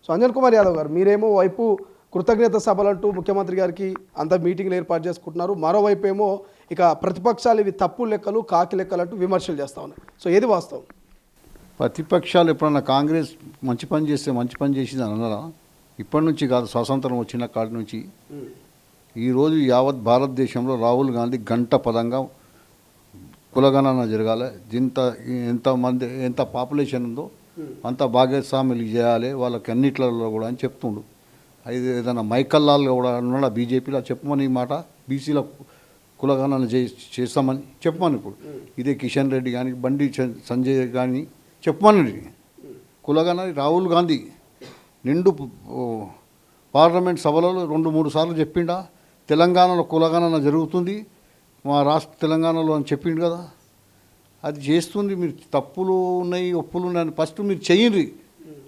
So Anjan Kumar Yadav గారు మీరేమో వైపు కృతజ్ఞత సభలంటూ ముఖ్యమంత్రి గారికి అంత మీటింగ్లు ఏర్పాటు చేసుకుంటున్నారు, మరోవైపు ఏమో ఇక ప్రతిపక్షాలు ఇవి తప్పు లెక్కలు కాకి లెక్కలు అంటూ విమర్శలు చేస్తూ ఉన్నాయి. సో ఏది వాస్తవం? ప్రతిపక్షాలు ఎప్పుడన్నా కాంగ్రెస్ మంచి పని చేస్తే మంచి పని చేసింది అన్నారా? ఇప్పటి నుంచి కాదు, స్వాతంత్రం వచ్చిన కాడి నుంచి ఈరోజు యావత్ భారతదేశంలో రాహుల్ గాంధీ గంట పదంగా కులగణన జరగాలి, ఎంతమంది ఎంత పాపులేషన్ ఉందో అంత భాగస్వాములు చేయాలి వాళ్ళకి అన్నిట్లలో కూడా అని చెప్తుండు. అది ఏదైనా మైకల్లాల్లో కూడా ఉన్నాడా బీజేపీలో చెప్పమని ఈ మాట, బీసీల కులగణన చేస్తామని చెప్పమని. ఇప్పుడు ఇదే కిషన్ రెడ్డి కానీ బండి సంజయ్ కానీ చెప్పమని కులగణన. రాహుల్ గాంధీ నిండు పార్లమెంట్ సభలలో 2-3 సార్లు చెప్పిండా తెలంగాణలో కులగణన జరుగుతుంది మా రాష్ట్ర తెలంగాణలో అని చెప్పిండు కదా. అది చేస్తుంది. మీరు తప్పులు ఉన్నాయి ఒప్పులు ఉన్నాయని ఫస్ట్ మీరు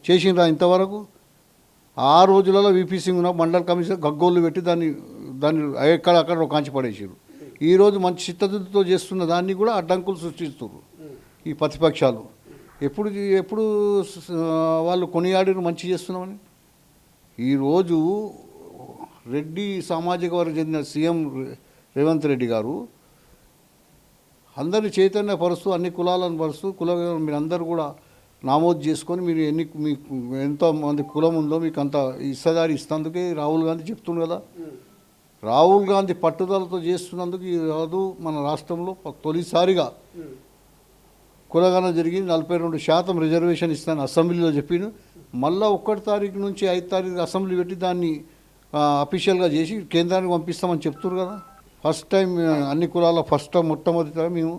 చేసిండ్రా ఇంతవరకు? ఆ రోజులలో వీపీ సింగ్ మండల కమిషన్ గగ్గోళ్ళు పెట్టి దాన్ని ఎక్కడక్కడ కాంచి పడేసారు. ఈరోజు మంచి చిత్తశుద్ధితో చేస్తున్న దాన్ని కూడా అడ్డంకులు సృష్టిస్తున్నారు ఈ ప్రతిపక్షాలు. ఎప్పుడు వాళ్ళు కొనియాడిన మంచి చేస్తున్నామని. ఈరోజు రెడ్డి సామాజిక వర్గం చెందిన సీఎం రేవంత్ రెడ్డి గారు అందరినీ చైతన్యపరుస్తూ అన్ని కులాలను పరుస్తూ మీరందరూ కూడా నమోదు చేసుకొని మీరు మీకు ఎంతమంది కులం ఉందో మీకు అంత ఇస్తదారి ఇస్తందుకే రాహుల్ గాంధీ చెప్తుంది కదా. రాహుల్ గాంధీ పట్టుదలతో చేస్తున్నందుకు ఈరోజు మన రాష్ట్రంలో తొలిసారిగా కులగణన జరిగింది. 42% రిజర్వేషన్ ఇస్తాను అసెంబ్లీలో చెప్పిండు. మళ్ళీ 1 తారీఖు నుంచి 5 తారీఖు అసెంబ్లీ పెట్టి దాన్ని అఫీషియల్గా చేసి కేంద్రానికి పంపిస్తామని చెప్తున్నారు కదా. ఫస్ట్ టైం అన్ని కులాల మొట్టమొదటిగా మేము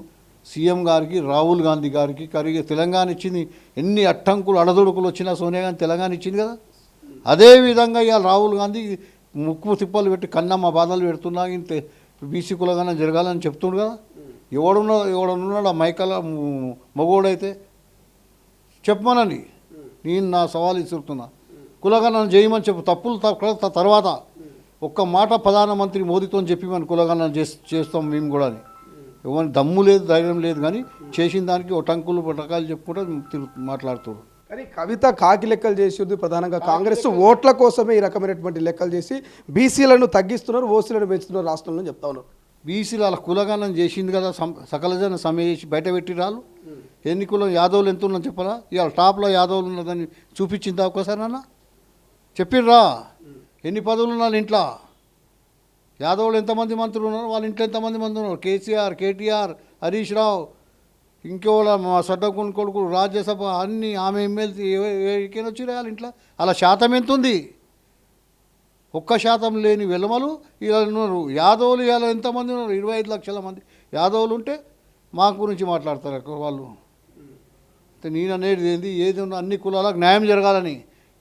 సీఎం గారికి రాహుల్ గాంధీ గారికి తెలంగాణ ఇచ్చింది. ఎన్ని అట్టంకులు అడదొడుకులు వచ్చినా సోనియా గాంధీ తెలంగాణ ఇచ్చింది కదా. అదేవిధంగా ఇవాళ రాహుల్ గాంధీ ముక్కు తిప్పలు పెట్టి కన్నమ్మ బాధలు పెడుతున్నా ఇంత బీసీ కులగణన జరగాలని చెప్తుండు కదా. ఎవడున్నాడు ఆ మైకల మగోడైతే చెప్పమనండి. నేను నా సవాల్ ఇస్తున్నా, కులగణన చేయమని చెప్పు. తప్పులు తర్వాత ఒక్క మాట ప్రధానమంత్రి మోదీతో చెప్పి మనం కులగణన చేస్తాం మేము కూడా అని. ఎవరి దమ్ము లేదు ధైర్యం లేదు, కానీ చేసిన దానికి ఒటంకులు రకాలు చెప్పుకుంటే మాట్లాడుతాడు. కానీ కవిత కాకి లెక్కలు చేసేది ప్రధానంగా కాంగ్రెస్ ఓట్ల కోసమే ఈ రకమైనటువంటి లెక్కలు చేసి బీసీలను తగ్గిస్తున్నారు, ఓసీలను పెంచుతున్నారు రాష్ట్రంలో చెప్తా ఉన్నారు. బీసీలు అలా కులగణన చేసింది కదా, సకల జన సమ్మె చేసి బయట పెట్టి రాళ్ళు. ఎన్ని కులం యాదవులు ఎంత ఉందని చెప్పరా? ఇవాళ టాప్లో యాదవులు ఉన్నదని చూపించిందా ఒక్కసారి అన్న చెప్పిర్రా? ఎన్ని పదవులు ఉన్నారు ఇంట్లో? యాదవులు ఎంతమంది మంత్రులు ఉన్నారు, వాళ్ళ ఇంట్లో ఎంతమంది మంది ఉన్నారు? కేసీఆర్, కేటీఆర్, హరీష్ రావు, ఇంకోళ్ళ మా సడ్డకుని కొడుకు రాజ్యసభ అన్ని ఆమె ఎమ్మెల్సీ ఏకైనా వచ్చి వాళ్ళ ఇంట్లో. అలా శాతం ఎంత ఉంది? 1% లేని వెలమలు ఇలా ఉన్నారు. యాదవులు ఇలా ఎంతమంది ఉన్నారు? 25 లక్షల మంది యాదవులు ఉంటే మా గురించి మాట్లాడతారు వాళ్ళు. నేను అనేది ఏది ఉన్నా అన్ని కులాలకు న్యాయం జరగాలని.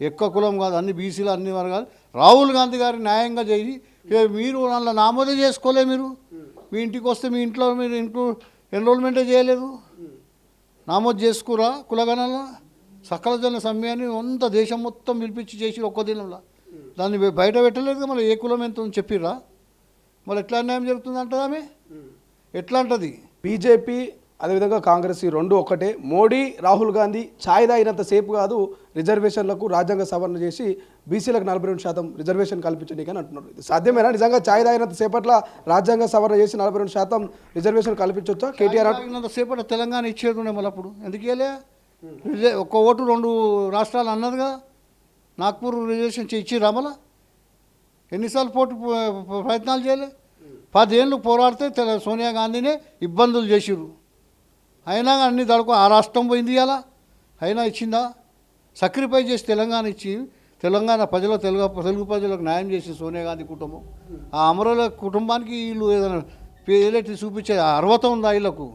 ఎక్కువ కులం కాదు, అన్ని బీసీలు అన్ని వర్గాలు. రాహుల్ గాంధీ గారి న్యాయంగా చేసి మీరు అందులో నామోదే చేసుకోలే. మీరు మీ ఇంటికి వస్తే మీ ఇంట్లో మీరు ఎన్రోల్మెంటే చేయలేదు, నామోదు చేసుకురా కులగణన. సకల జన సమ్మె అని అంత దేశం మొత్తం పిలిపించి చేసి ఒక్క దినంలో దాన్ని బయట పెట్టలేదు. మళ్ళీ ఏ కులం ఎంత అని చెప్పిర్రా? మళ్ళీ ఎట్లా అన్యాయం జరుగుతుంది అంటది ఆమె? ఎట్లా అంటది? బీజేపీ అదేవిధంగా కాంగ్రెస్ ఈ రెండు ఒకటే. మోడీ రాహుల్ గాంధీ ఛాయ్ తాగినంతసేపు కాదు రిజర్వేషన్లకు రాజ్యాంగ సవరణ చేసి బీసీలకు 42% రిజర్వేషన్ కల్పించండి అని అంటున్నారు. ఇది సాధ్యమేనా? నిజంగా ఛాయ్ తాగినంత సేపట్ల రాజ్యాంగ సవరణ చేసి 42% రిజర్వేషన్ కల్పించవచ్చా? కేటీఆర్ సేపట్లో తెలంగాణ ఇచ్చేది ఉండే మళ్ళీ అప్పుడు ఎందుకు ఇవ్వలే? ఒక్క ఓటు 2 రాష్ట్రాలు అన్నది కదా. నాగ్పూర్ రిజర్వేషన్ ఇచ్చిర్రా? మళ్ళా ఎన్నిసార్లు ప్రయత్నాలు చేయలే? 10 ఏళ్ళు పోరాడితే సోనియా గాంధీనే ఇబ్బందులు చేసిర్రు. అయినా అన్ని దడుకు ఆ రాష్ట్రం పోయింది. అలా అయినా ఇచ్చిందా? సాక్రిఫై చేసి తెలంగాణ ఇచ్చి తెలంగాణ తెలుగు ప్రజలకు న్యాయం చేసి సోనియా గాంధీ కుటుంబం. ఆ అమరుల కుటుంబానికి వీళ్ళు ఏదైనా ఏదైతే చూపించే అర్హత ఉందా? వీళ్ళకు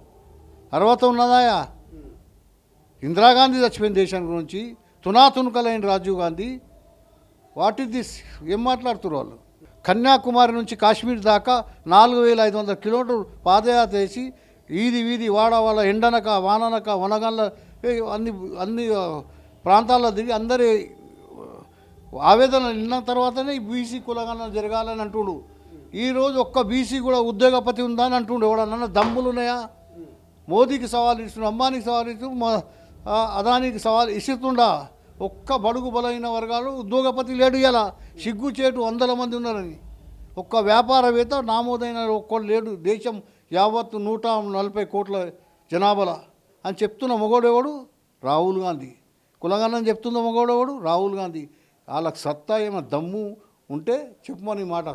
అర్హత ఉన్నదాయా? ఇందిరాగాంధీ చచ్చిపోయిన దేశం గురించి తునాతునకలైన Rajiv Gandhi. What is this? ఏం మాట్లాడుతున్నారు వాళ్ళు? కన్యాకుమారి నుంచి కాశ్మీర్ దాకా 4500 కిలోమీటర్లు పాదయాత్ర చేసి వీధి వాడవాళ్ళ ఎండనక వాననక వనగళ్ళ అన్ని ప్రాంతాల్లో తిరిగి అందరి ఆవేదన విన్న తర్వాతనే బీసీ కులగణన జరగాలని అంటుండు. ఈరోజు ఒక్క బీసీ కూడా ఉద్యోగపతి ఉందా అని అంటుండు. ఎవడన్నా దమ్ములు ఉన్నాయా? మోదీకి సవాల్ ఇస్తుండు, అంబానీకి సవాల్ ఇస్తుండు, అదానికి సవాల్ ఇస్తుండా? ఒక్క బడుగు బలైన వర్గాలు ఉద్యోగపతి లేడు ఇలా సిగ్గుచేటు 100 మంది ఉన్నారని. ఒక్క వ్యాపారవేత్త నామోదైన ఒక్కడు లేడు దేశం యావత్తు 140 కోట్ల జనాభాల అని చెప్తున్న మొగోడెవడు? రాహుల్ గాంధీ. కులగన్నని చెప్తున్న మొగోడెవడు? రాహుల్ గాంధీ. వాళ్ళకి సత్తా ఏమైనా దమ్ము ఉంటే చెప్పమని మాట.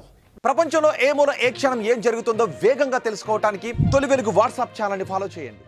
ప్రపంచంలో ఏ మూల ఏ క్షణం ఏం జరుగుతుందో వేగంగా తెలుసుకోవడానికి తొలి వెలుగు వాట్సాప్ ఛానల్ని ఫాలో చేయండి.